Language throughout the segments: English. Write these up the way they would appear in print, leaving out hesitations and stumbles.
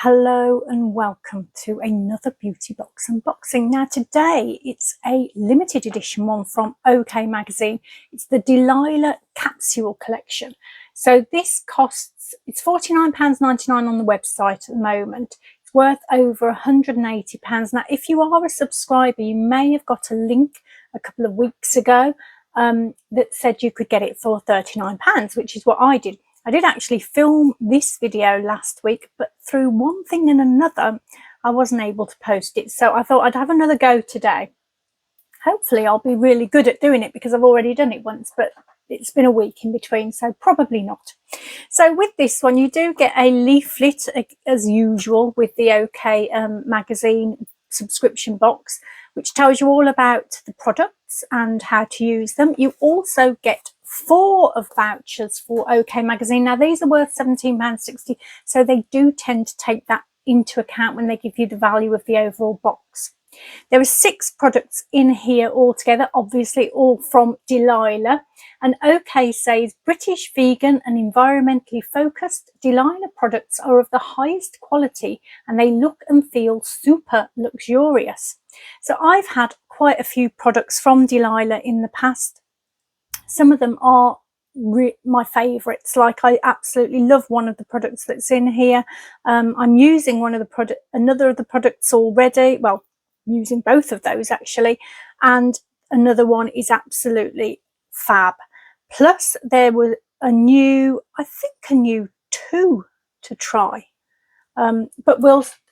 Hello and welcome to another beauty box unboxing. Now today it's a limited edition one from OK magazine. It's the Delilah Capsule Collection. So this costs, it's £49.99 on the website at the moment. It's worth over £180. Now if you are a subscriber, you may have got a link a couple of weeks ago that said you could get it for £39, which is what I did. I did actually film this video last week, but through one thing and another, I wasn't able to post it. So I thought I'd have another go today. Hopefully I'll be really good at doing it because I've already done it once, but it's been a week in between, so probably not. So with this one, you do get a leaflet as usual with the OK magazine subscription box, which tells you all about the products and how to use them. You also get 4 of vouchers for OK magazine. Now these are worth £17.60, so they do tend to take that into account when they give you the value of the overall box. There are 6 products in here altogether, obviously all from Delilah, and OK says British, vegan and environmentally focused Delilah products are of the highest quality and they look and feel super luxurious. So I've had quite a few products from Delilah in the past. Some of them are my favourites. Like I absolutely love one of the products that's in here. I'm using another of the products already. Well, using both of those actually, and another one is absolutely fab. Plus there was a new 2 to try, but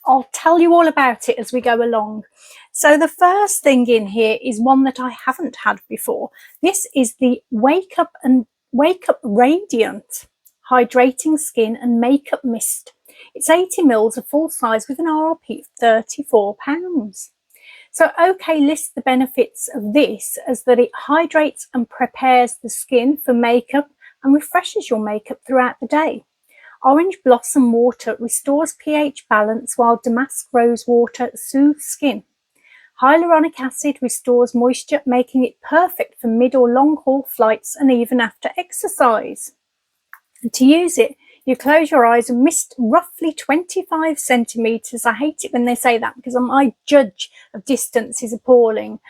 I'll tell you all about it as we go along. So the first thing in here is one that I haven't had before. This is the Wake Up Radiant Hydrating Skin and Makeup Mist. It's 80 mils, a full size with an RRP of £34. So OK lists the benefits of this as that it hydrates and prepares the skin for makeup and refreshes your makeup throughout the day. Orange blossom water restores pH balance, while damask rose water soothes skin. Hyaluronic acid restores moisture, making it perfect for mid or long haul flights and even after exercise. And to use it, you close your eyes and mist roughly 25 centimetres. I hate it when they say that because my judge of distance is appalling.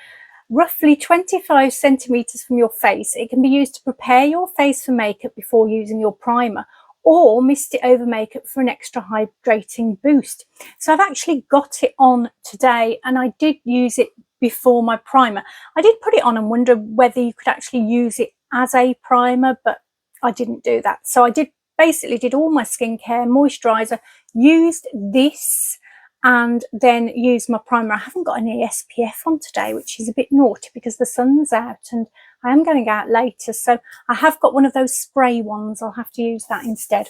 Roughly 25 centimetres from your face. It can be used to prepare your face for makeup before using your primer, or mist it over makeup for an extra hydrating boost. So I've actually got it on today and I did use it before my primer. I did put it on and wonder whether you could actually use it as a primer, but I didn't do that. So I basically did all my skincare, moisturiser, used this and then used my primer. I haven't got any SPF on today, which is a bit naughty because the sun's out and I am going out later. So I have got one of those spray ones. I'll have to use that instead.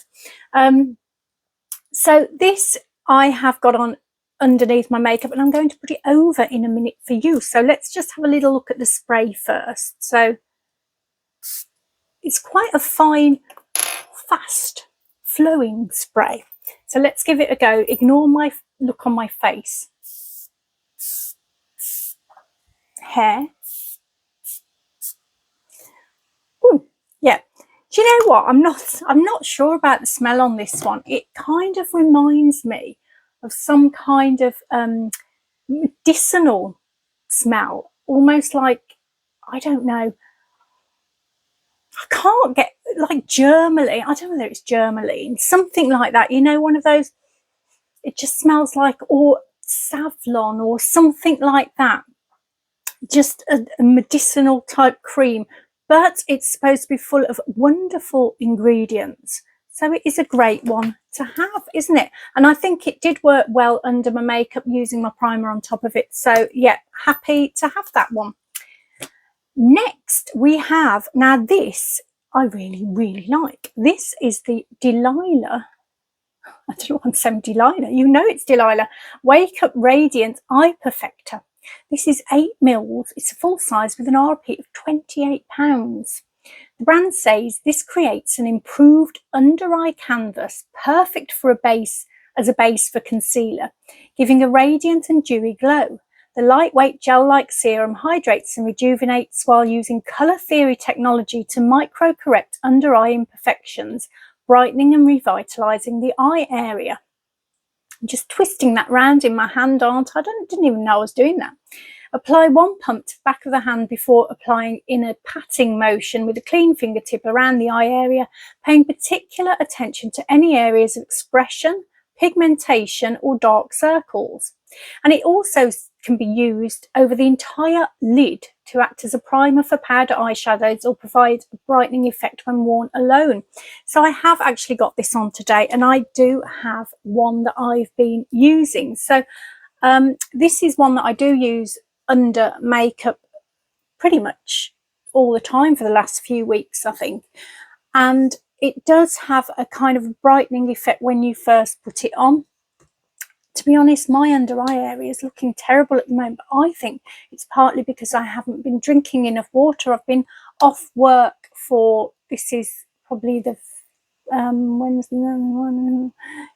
So this I have got on underneath my makeup and I'm going to put it over in a minute for you. So let's just have a little look at the spray first. So it's quite a fine, fast flowing spray. So let's give it a go. Ignore my look on my face. Hair. Ooh, yeah. Do you know what? I'm not sure about the smell on this one. It kind of reminds me of some kind of medicinal smell, almost like, I don't know, I can't get, like germaline. I don't know whether it's germaline, something like that. You know, one of those, it just smells like, or Savlon or something like that. Just a medicinal type cream, but it's supposed to be full of wonderful ingredients. So it is a great one to have, isn't it? And I think it did work well under my makeup using my primer on top of it. So yeah, happy to have that one. Next we have, now this I really like. This is the Delilah, I don't know why I'm saying Delilah, you know it's Delilah, Wake Up Radiant Eye Perfector. This is 8 mils, it's a full size with an RP of £28. The brand says this creates an improved under eye canvas, perfect for as a base for concealer, giving a radiant and dewy glow. The lightweight gel-like serum hydrates and rejuvenates while using colour theory technology to micro-correct under-eye imperfections, brightening and revitalising the eye area. I'm just twisting that round in my hand, aren't I? Didn't even know I was doing that. Apply 1 pump to the back of the hand before applying in a patting motion with a clean fingertip around the eye area, paying particular attention to any areas of expression, pigmentation or dark circles. And it also can be used over the entire lid to act as a primer for powder eyeshadows or provide a brightening effect when worn alone. So I have actually got this on today, and I do have one that I've been using. So this is one that I do use under makeup pretty much all the time for the last few weeks, I think. And it does have a kind of brightening effect when you first put it on. To be honest, my under eye area is looking terrible at the moment, but I think it's partly because I haven't been drinking enough water. I've been off work for, this is probably the Wednesday,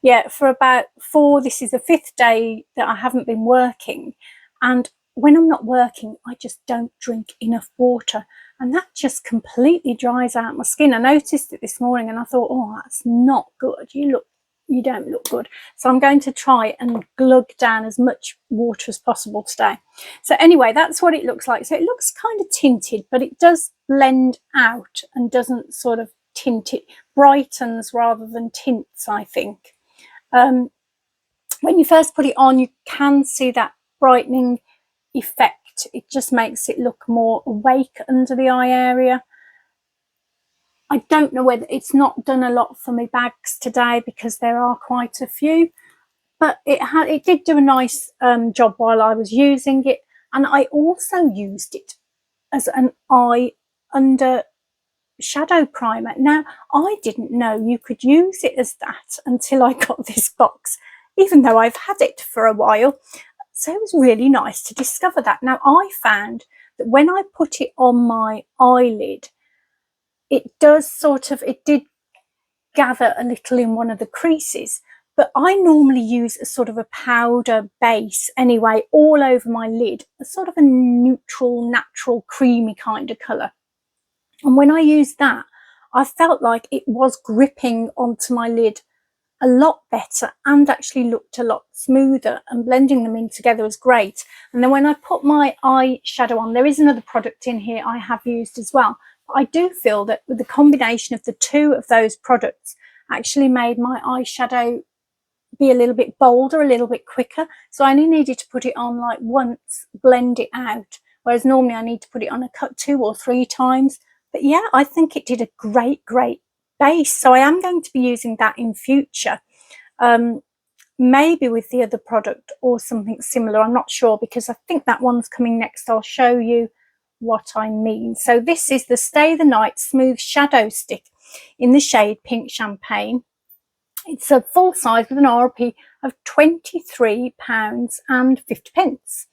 yeah, for about this is the 5th day that I haven't been working, and when I'm not working I just don't drink enough water, and that just completely dries out my skin. I noticed it this morning and I thought, oh, that's not good. You don't look good. So I'm going to try and glug down as much water as possible today. So anyway, that's what it looks like. So it looks kind of tinted, but it does blend out and doesn't sort of tint. It brightens rather than tints, I think. When you first put it on, you can see that brightening effect. It just makes it look more awake under the eye area. I don't know whether it's not done a lot for my bags today because there are quite a few, but it did do a nice job while I was using it. And I also used it as an eye under shadow primer. Now, I didn't know you could use it as that until I got this box, even though I've had it for a while. So it was really nice to discover that. Now, I found that when I put it on my eyelid, it did gather a little in one of the creases, but I normally use a sort of a powder base anyway all over my lid, a sort of a neutral, natural, creamy kind of colour. And when I used that, I felt like it was gripping onto my lid a lot better and actually looked a lot smoother, and blending them in together was great. And then when I put my eyeshadow on, there is another product in here I have used as well. I do feel that with the combination of the two of those products actually made my eyeshadow be a little bit bolder, a little bit quicker. So I only needed to put it on like once, blend it out, whereas normally I need to put it on a cut 2 or 3 times. But yeah, I think it did a great base. So I am going to be using that in future, maybe with the other product or something similar. I'm not sure, because I think that one's coming next. I'll show you what I mean. So this is the Stay the Night Smooth Shadow Stick in the shade Pink Champagne. It's a full size with an RRP of £23.50.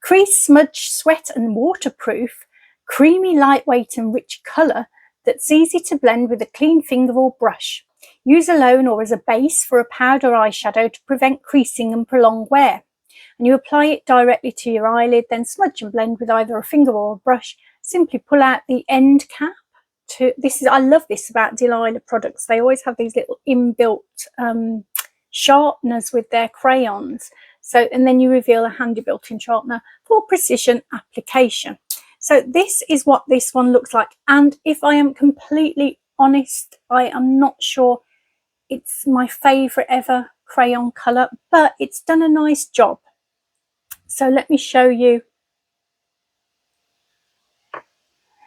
Crease, smudge, sweat and waterproof, creamy, lightweight and rich colour that's easy to blend with a clean finger or brush. Use alone or as a base for a powder eyeshadow to prevent creasing and prolong wear. And you apply it directly to your eyelid, then smudge and blend with either a finger or a brush. Simply pull out the end cap. I love this about Delilah products. They always have these little inbuilt sharpeners with their crayons. So, and then you reveal a handy built-in sharpener for precision application. So this is what this one looks like. And if I am completely honest, I am not sure it's my favourite ever crayon colour, but it's done a nice job. So let me show you.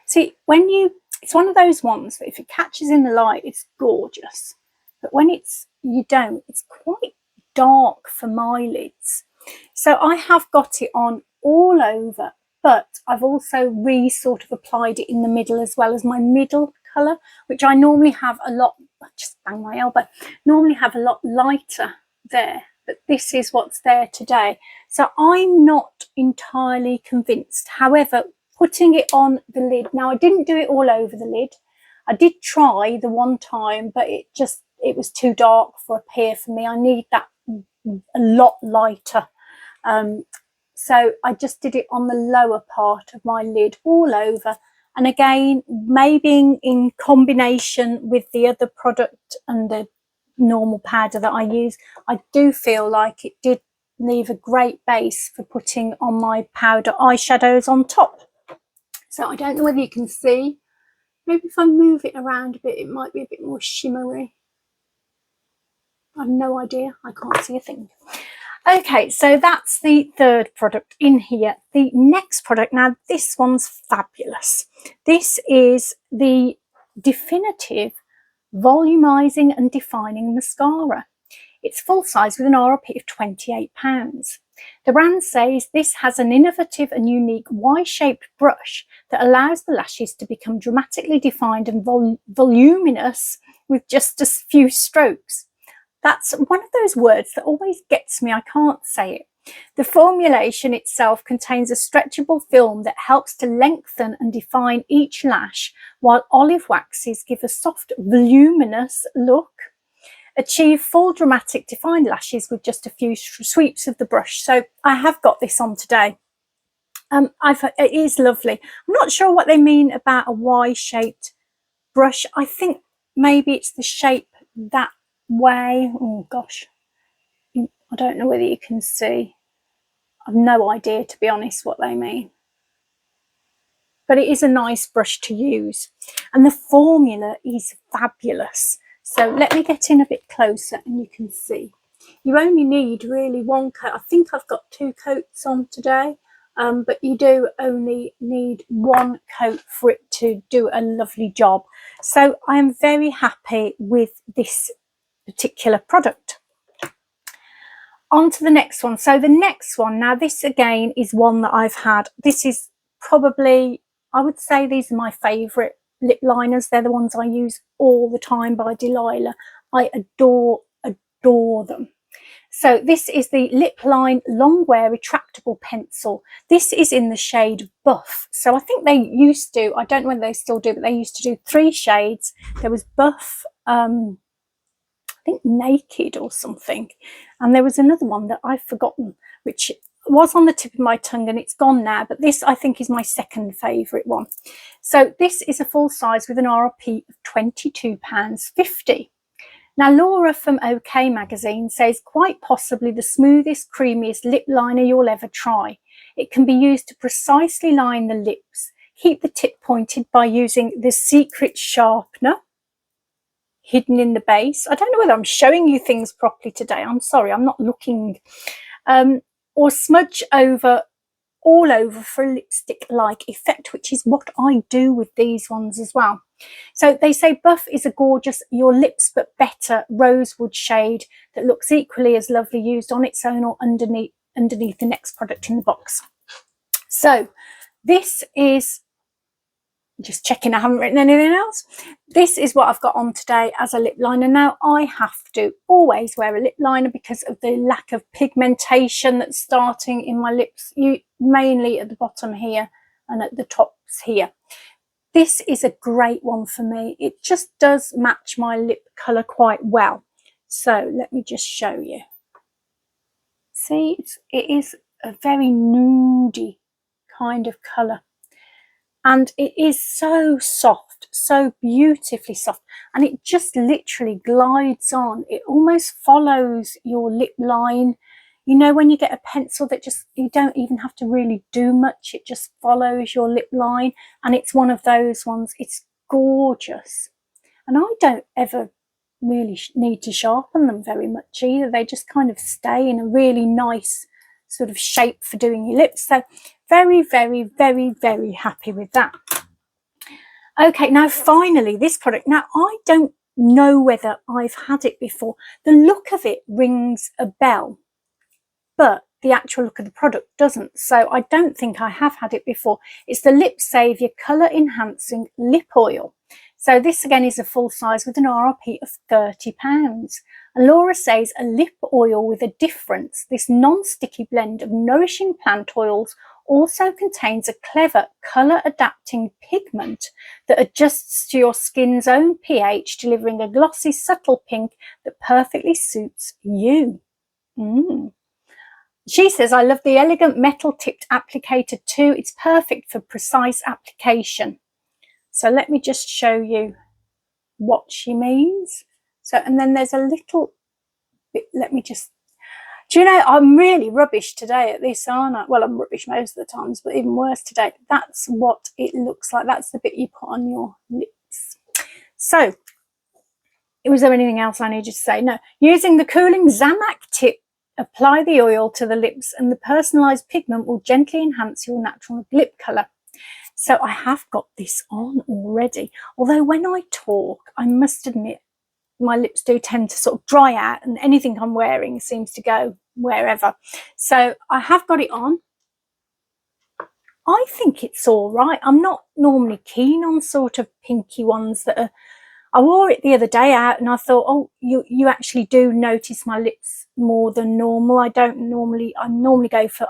See, it's one of those ones that if it catches in the light, it's gorgeous. But when it's quite dark for my lids. So I have got it on all over, but I've also sort of applied it in the middle as well as my middle colour, which I normally have a lot, just bang my elbow, normally have a lot lighter there. But this is what's there today. So I'm not entirely convinced. However, putting it on the lid, now I didn't do it all over the lid. I did try the one time, but it was too dark for a pear for me. I need that a lot lighter. So I just did it on the lower part of my lid all over. And again, maybe in combination with the other product and the normal powder that I use. I do feel like it did leave a great base for putting on my powder eyeshadows on top. So I don't know whether you can see. Maybe if I move it around a bit, it might be a bit more shimmery. I've no idea. I can't see a thing. Okay, so that's the third product in here. The next product, now this one's fabulous. This is the Definitive Volumizing and Defining Mascara. It's full size with an RRP of £28. The brand says this has an innovative and unique Y-shaped brush that allows the lashes to become dramatically defined and voluminous with just a few strokes. That's one of those words that always gets me. I can't say it. The formulation itself contains a stretchable film that helps to lengthen and define each lash, while olive waxes give a soft, voluminous look. Achieve full dramatic defined lashes with just a few sweeps of the brush. So I have got this on today. It is lovely. I'm not sure what they mean about a Y-shaped brush. I think maybe it's the shape that way. Oh gosh, I don't know whether you can see. I've no idea, to be honest, what they mean. But it is a nice brush to use. And the formula is fabulous. So let me get in a bit closer and you can see. You only need really one coat. I think I've got 2 coats on today, but you do only need 1 coat for it to do a lovely job. So I am very happy with this particular product. On to the next one. So the next one, now this again is one that I've had. This is probably, I would say these are my favourite lip liners. They're the ones I use all the time by Delilah. I adore them. So this is the Lip Line Longwear Retractable Pencil. This is in the shade Buff. So I think they used to, I don't know whether they still do, but they used to do 3 shades. There was Buff, I think Naked or something, and there was another one that I've forgotten, which was on the tip of my tongue and it's gone now, but this I think is my second favourite one. So this is a full size with an RRP of £22.50. Now Laura from OK Magazine says quite possibly the smoothest, creamiest lip liner you'll ever try. It can be used to precisely line the lips. Keep the tip pointed by using the secret sharpener hidden in the base. I don't know whether I'm showing you things properly today. I'm sorry, I'm not looking. Or smudge over all over for a lipstick-like effect, which is what I do with these ones as well. So they say Buff is a gorgeous Your Lips But Better rosewood shade that looks equally as lovely used on its own or underneath the next product in the box. So this is, just checking I haven't written anything else. This is what I've got on today as a lip liner. Now I have to always wear a lip liner because of the lack of pigmentation that's starting in my lips, mainly at the bottom here and at the tops here. This is a great one for me. It just does match my lip colour quite well. So let me just show you. See, it is a very nudie kind of colour. And it is so soft, so beautifully soft. And it just literally glides on. It almost follows your lip line. You know, when you get a pencil that just, you don't even have to really do much. It just follows your lip line. And it's one of those ones. It's gorgeous. And I don't ever really need to sharpen them very much either. They just kind of stay in a really nice sort of shape for doing your lips. So very, very, very, very happy with that. Okay, now finally this product. Now I don't know whether I've had it before. The look of it rings a bell, but the actual look of the product doesn't. So I don't think I have had it before. It's the Lip Saviour Colour Enhancing Lip Oil. So this again is a full size with an RRP of £30. And Laura says a lip oil with a difference. This non-sticky blend of nourishing plant oils also contains a clever colour adapting pigment that adjusts to your skin's own pH, delivering a glossy, subtle pink that perfectly suits you. She says, I love the elegant metal tipped applicator too. It's perfect for precise application. So let me just show you what she means. So, and then there's a little bit, let me just, do you know, I'm really rubbish today at this, aren't I? Well, I'm rubbish most of the times, but even worse today. That's what it looks like. That's the bit you put on your lips. So, was there anything else I needed to say? No. Using the cooling Zamac tip, apply the oil to the lips and the personalised pigment will gently enhance your natural lip colour. So I have got this on already. Although when I talk, I must admit, my lips do tend to sort of dry out and anything I'm wearing seems to go wherever. So I have got it on. I think it's all right. I'm not normally keen on sort of pinky ones that are, I wore it the other day out and I thought, oh, you actually do notice my lips more than normal. I normally go for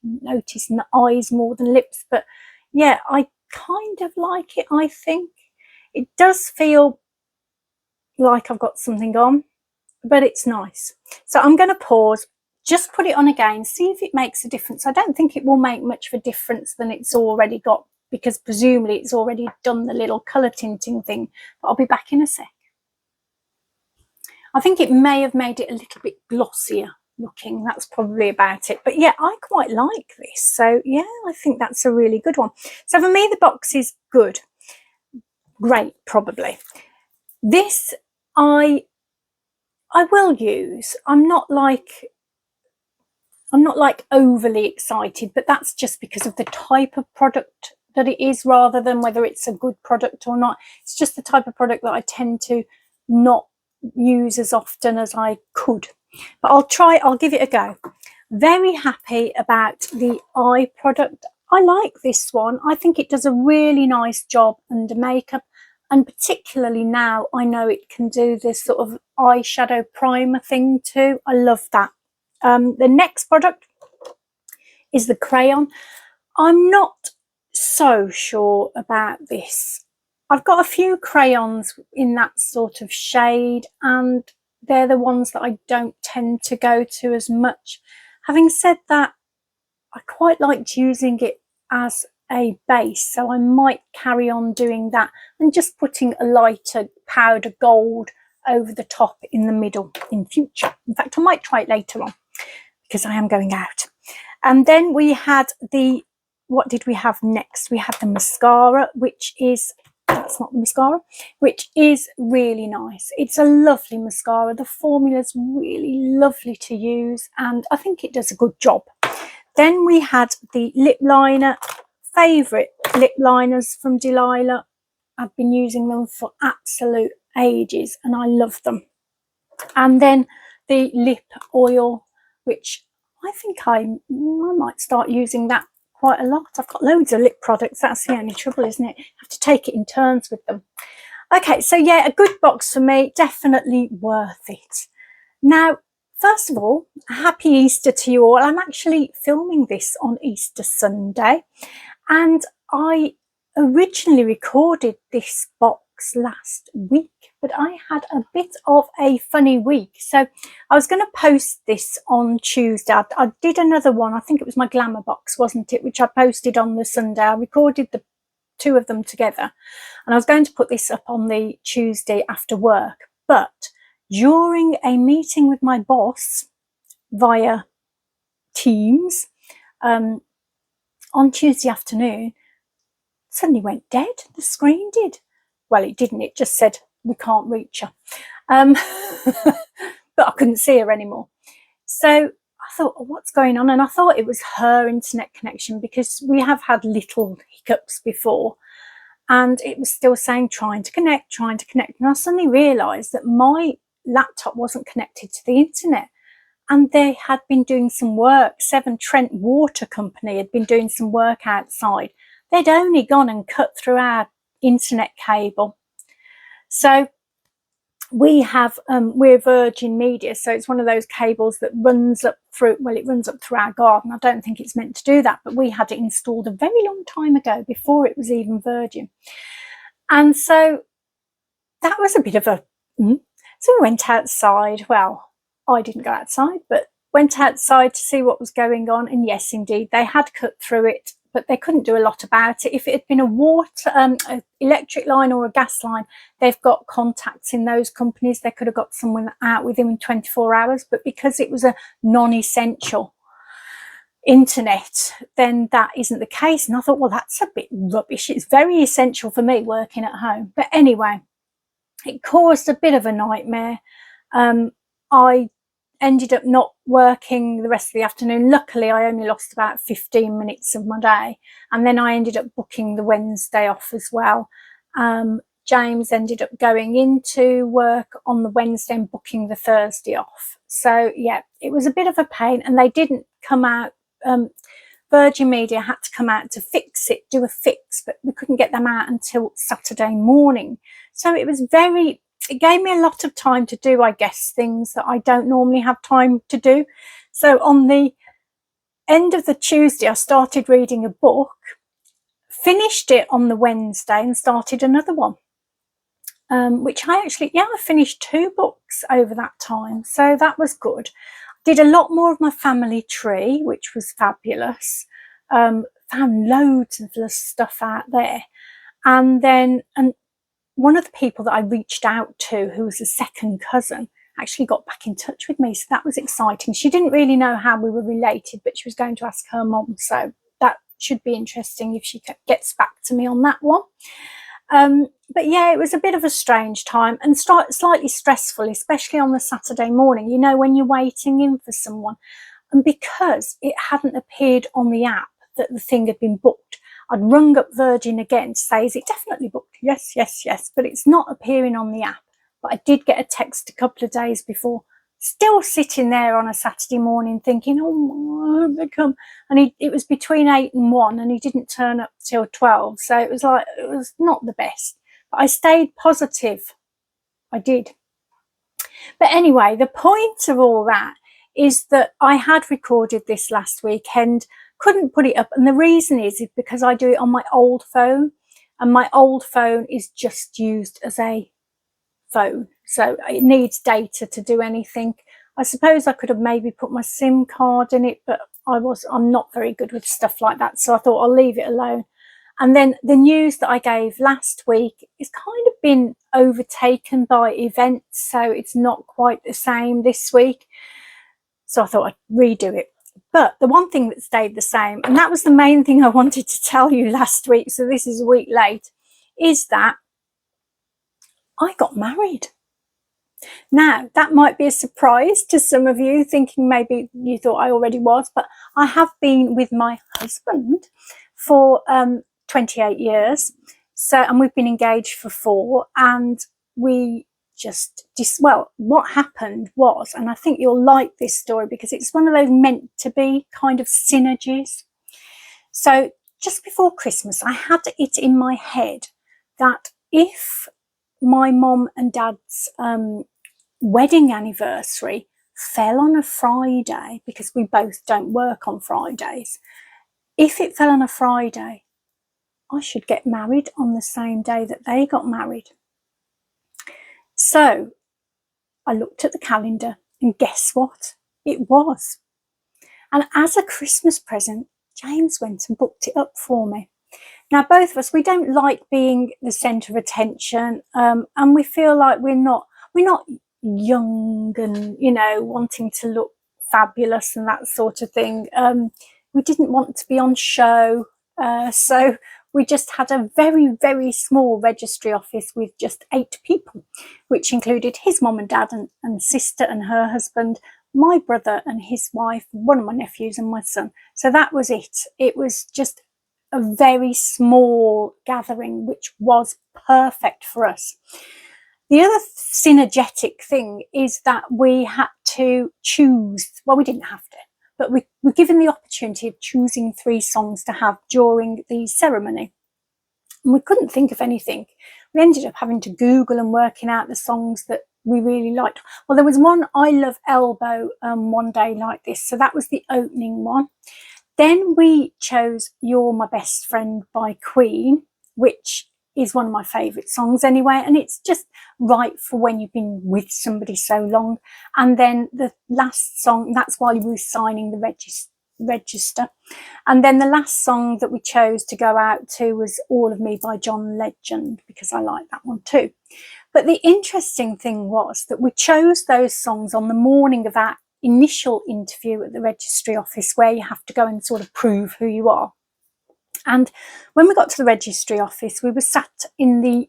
noticing the eyes more than lips. But yeah, I kind of like it, I think. It does feel like I've got something on, but it's nice. So I'm going to pause, just put it on again, see if it makes a difference. I don't think it will make much of a difference than it's already got, because presumably it's already done the little colour tinting thing, but I'll be back in a sec. I think it may have made it a little bit glossier looking, that's probably about it. But yeah, I quite like this. So yeah, I think that's a really good one. So for me, the box is good. Great, probably. This I will use. I'm not like overly excited, but that's just because of the type of product that it is rather than whether it's a good product or not. It's just the type of product that I tend to not use as often as I could. But I'll give it a go. Very happy about the eye product. I like this one. I think it does a really nice job under makeup. And particularly now I know it can do this sort of eyeshadow primer thing too. I love that. The next product is the crayon. I'm not so sure about this. I've got a few crayons in that sort of shade and they're the ones that I don't tend to go to as much. Having said that, I quite liked using it as a base, so I might carry on doing that and just putting a lighter powder gold over the top in the middle in future. In fact, I might try it later on because I am going out. And then we had what did we have next? We had the mascara, which is, that's not the mascara, which is really nice. It's a lovely mascara. The formula's really lovely to use and I think it does a good job. Then we had the lip liner, favourite lip liners from Delilah. I've been using them for absolute ages and I love them. And then the lip oil, which I think I might start using that quite a lot. I've got loads of lip products. That's the only trouble, isn't it? I have to take it in turns with them. Okay, so yeah, a good box for me. Definitely worth it. Now, first of all, happy Easter to you all. I'm actually filming this on Easter Sunday and I originally recorded this box last week, but I had a bit of a funny week. So I was going to post this on Tuesday. I did another one. I think it was my glamour box, wasn't it? Which I posted on the Sunday. I recorded the two of them together and I was going to put this up on the Tuesday after work. But during a meeting with my boss via Teams on Tuesday afternoon, suddenly went dead. The screen did. Well, it didn't. It just said, we can't reach her. But I couldn't see her anymore. So I thought, oh, what's going on? And I thought it was her internet connection because we have had little hiccups before. And it was still saying, trying to connect. And I suddenly realised that my laptop wasn't connected to the internet. And they had been doing some work. Severn Trent Water Company had been doing some work outside. They'd only gone and cut through our internet cable. So we have, we're Virgin Media, so it's one of those cables that runs up through, well, it runs up through our garden. I don't think it's meant to do that, but we had it installed a very long time ago, before it was even Virgin. And so that was a bit of a, so we went outside. Well, I didn't go outside, but went outside to see what was going on. And yes, indeed, they had cut through it, but they couldn't do a lot about it. If it had been a water, an electric line or a gas line, they've got contacts in those companies. They could have got someone out within 24 hours, but because it was a non-essential internet, then that isn't the case. And I thought, well, that's a bit rubbish. It's very essential for me working at home. But anyway, it caused a bit of a nightmare. I ended up not working the rest of the afternoon. Luckily, I only lost about 15 minutes of my day. And then I ended up booking the Wednesday off as well. James ended up going into work on the Wednesday and booking the Thursday off. So yeah, it was a bit of a pain, and they didn't come out. Virgin Media had to come out to fix it, do a fix, but we couldn't get them out until Saturday morning. So it gave me a lot of time to do, I guess, things that I don't normally have time to do. So on the end of the Tuesday, I started reading a book, finished it on the Wednesday and started another one, which I finished 2 books over that time. So that was good. Did a lot more of my family tree, which was fabulous. Found loads of the stuff out there. And one of the people that I reached out to, who was a second cousin, actually got back in touch with me. So that was exciting. She didn't really know how we were related, but she was going to ask her mom. So that should be interesting if she gets back to me on that one. But yeah, it was a bit of a strange time and slightly stressful, especially on the Saturday morning, you know, when you're waiting in for someone. And because it hadn't appeared on the app that the thing had been booked, I'd rung up Virgin again to say, is it definitely booked? Yes, yes, yes. But it's not appearing on the app. But I did get a text a couple of days before, still sitting there on a Saturday morning thinking, oh, I hope they come. And it was between 8 and 1 and he didn't turn up till 12. So it was not the best. But I stayed positive. I did. But anyway, the point of all that is that I had recorded this last weekend, couldn't put it up. And the reason is because I do it on my old phone, and my old phone is just used as a phone. So it needs data to do anything. I suppose I could have maybe put my SIM card in it, but I'm not very good with stuff like that. So I thought I'll leave it alone. And then the news that I gave last week is kind of been overtaken by events. So it's not quite the same this week. So I thought I'd redo it. But the one thing that stayed the same, and that was the main thing I wanted to tell you last week, so this is a week late, is that I got married. Now, that might be a surprise to some of you, thinking maybe you thought I already was, but I have been with my husband for 28 years. So, and we've been engaged for 4, and we what happened was, and I think you'll like this story because it's one of those meant to be kind of synergies. So just before Christmas, I had it in my head that if my mom and dad's wedding anniversary fell on a Friday, because we both don't work on Fridays, if it fell on a Friday, I should get married on the same day that they got married. So I looked at the calendar, and guess what? It was. And as a Christmas present, James went and booked it up for me. Now, both of us, we don't like being the centre of attention, and we feel like we're not young and, you know, wanting to look fabulous and that sort of thing. We didn't want to be on show, so we just had a very, very small registry office with just 8 people, which included his mum and dad and sister and her husband, my brother and his wife, one of my nephews and my son. So that was it. It was just a very small gathering, which was perfect for us. The other synergetic thing is that we had to choose, well, we didn't have to, but we were given the opportunity of choosing 3 songs to have during the ceremony. And we couldn't think of anything. We ended up having to Google and working out the songs that we really liked. Well, there was one, I Love Elbow, One Day Like This. So that was the opening one. Then we chose You're My Best Friend by Queen, which is one of my favourite songs anyway, and it's just right for when you've been with somebody so long. And then the last song, that's while we were signing the register. And then the last song that we chose to go out to was All of Me by John Legend, because I like that one too. But the interesting thing was that we chose those songs on the morning of our initial interview at the registry office, where you have to go and sort of prove who you are. And when we got to the registry office, we were sat in the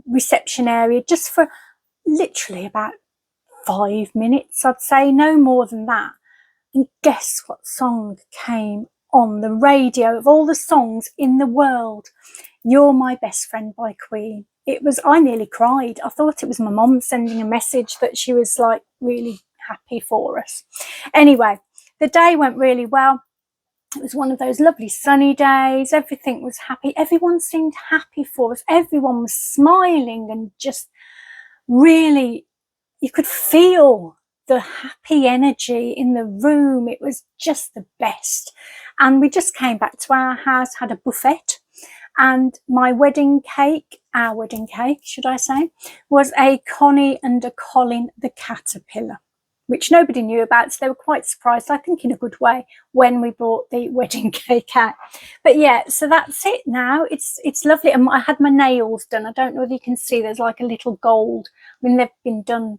reception area just for literally about 5 minutes, I'd say, no more than that. And guess what song came on the radio of all the songs in the world? You're My Best Friend by Queen. It was, I nearly cried. I thought it was my mum sending a message that she was like really happy for us. Anyway, the day went really well. It was one of those lovely sunny days. Everything was happy. Everyone seemed happy for us. Everyone was smiling and just really, you could feel the happy energy in the room. It was just the best. And we just came back to our house, had a buffet, and my wedding cake, our wedding cake, should I say, was a Connie and a Colin the caterpillar, which nobody knew about, so they were quite surprised, I think in a good way, when we brought the wedding cake out. But yeah, so that's it now. It's lovely. And I had my nails done. I don't know if you can see, there's like a little gold. I mean, they've been done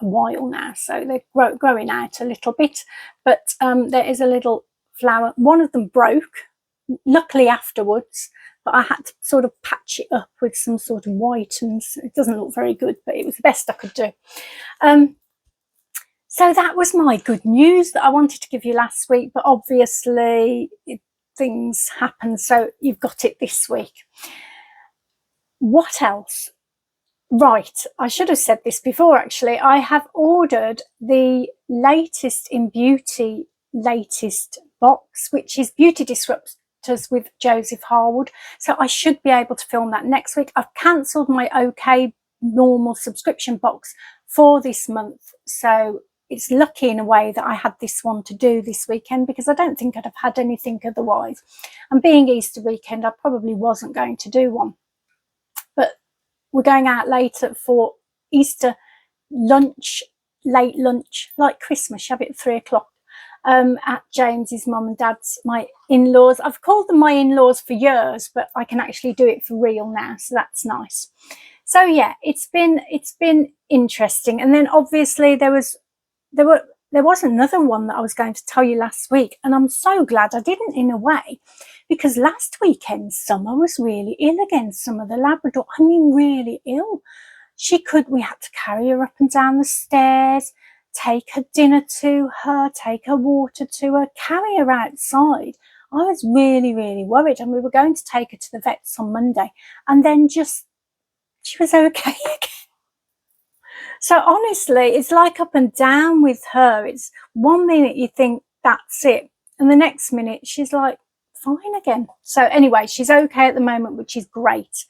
a while now, so they're growing out a little bit. But there is a little flower. One of them broke, luckily afterwards, but I had to sort of patch it up with some sort of white, and it doesn't look very good, but it was the best I could do. So that was my good news that I wanted to give you last week, but obviously things happen, so you've got it this week. What else? Right, I should have said this before actually. I have ordered the latest in beauty, latest box, which is Beauty Disruptors with Joseph Harwood. So I should be able to film that next week. I've cancelled my OK normal subscription box for this month. So it's lucky in a way that I had this one to do this weekend, because I don't think I'd have had anything otherwise. And being Easter weekend, I probably wasn't going to do one. But we're going out later for Easter lunch, late lunch, like Christmas. You have it at 3 o'clock at James's mum and dad's, my in-laws. I've called them my in-laws for years, but I can actually do it for real now, so that's nice. So yeah, it's been interesting. And then obviously there was another one that I was going to tell you last week, and I'm so glad I didn't, in a way, because last weekend Summer was really ill again. Summer the Labrador, I mean really ill. We had to carry her up and down the stairs, take her dinner to her, take her water to her, carry her outside. I was really, really worried, and we were going to take her to the vets on Monday, and then just, she was okay again. So honestly, it's like up and down with her. It's one minute you think that's it, and the next minute she's like fine again. So anyway, she's okay at the moment, which is great.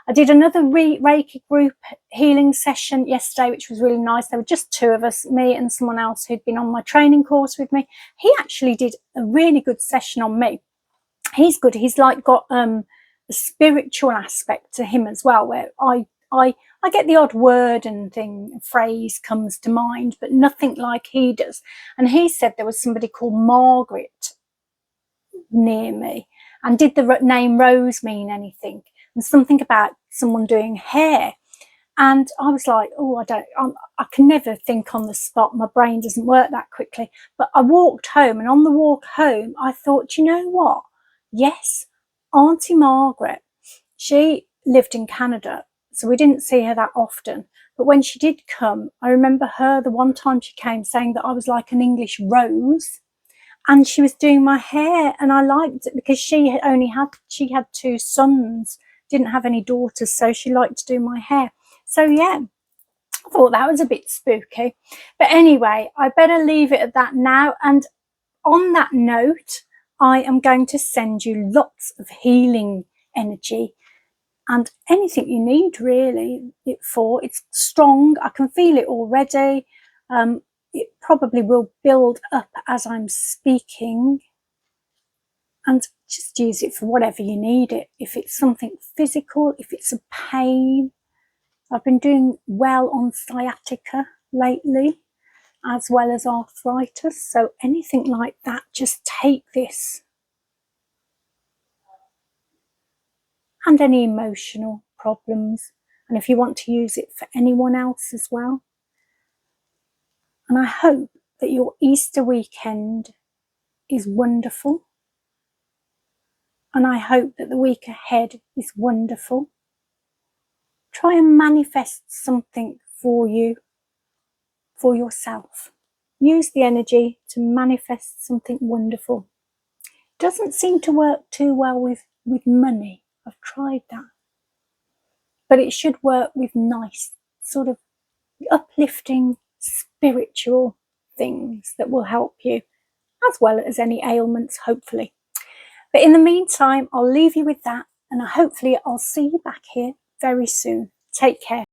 I did another Reiki group healing session yesterday, which was really nice. There were just 2 of us, me and someone else who'd been on my training course with me. He actually did a really good session on me. He's good. He's like got a spiritual aspect to him as well, where I get the odd word and phrase comes to mind, but nothing like he does. And he said there was somebody called Margaret near me. And did the name Rose mean anything? And something about someone doing hair. And I was like, oh, I can never think on the spot. My brain doesn't work that quickly. But I walked home, and on the walk home, I thought, you know what? Yes, Auntie Margaret, she lived in Canada, so we didn't see her that often. But when she did come, I remember her, the one time she came, saying that I was like an English rose. And she was doing my hair, and I liked it because she had 2 sons, didn't have any daughters, so she liked to do my hair. So yeah, I thought that was a bit spooky. But anyway, I better leave it at that now. And on that note, I am going to send you lots of healing energy and anything you need really it's strong. I can feel it already. It probably will build up as I'm speaking, and just use it for whatever you need it. If it's something physical, if it's a pain. I've been doing well on sciatica lately, as well as arthritis. So anything like that, just take this. And any emotional problems. And if you want to use it for anyone else as well. And I hope that your Easter weekend is wonderful. And I hope that the week ahead is wonderful. Try and manifest something for you, for yourself. Use the energy to manifest something wonderful. It doesn't seem to work too well with money. I've tried that. But it should work with nice, sort of uplifting, spiritual things that will help you, as well as any ailments, hopefully. But in the meantime, I'll leave you with that, and hopefully I'll see you back here very soon. Take care.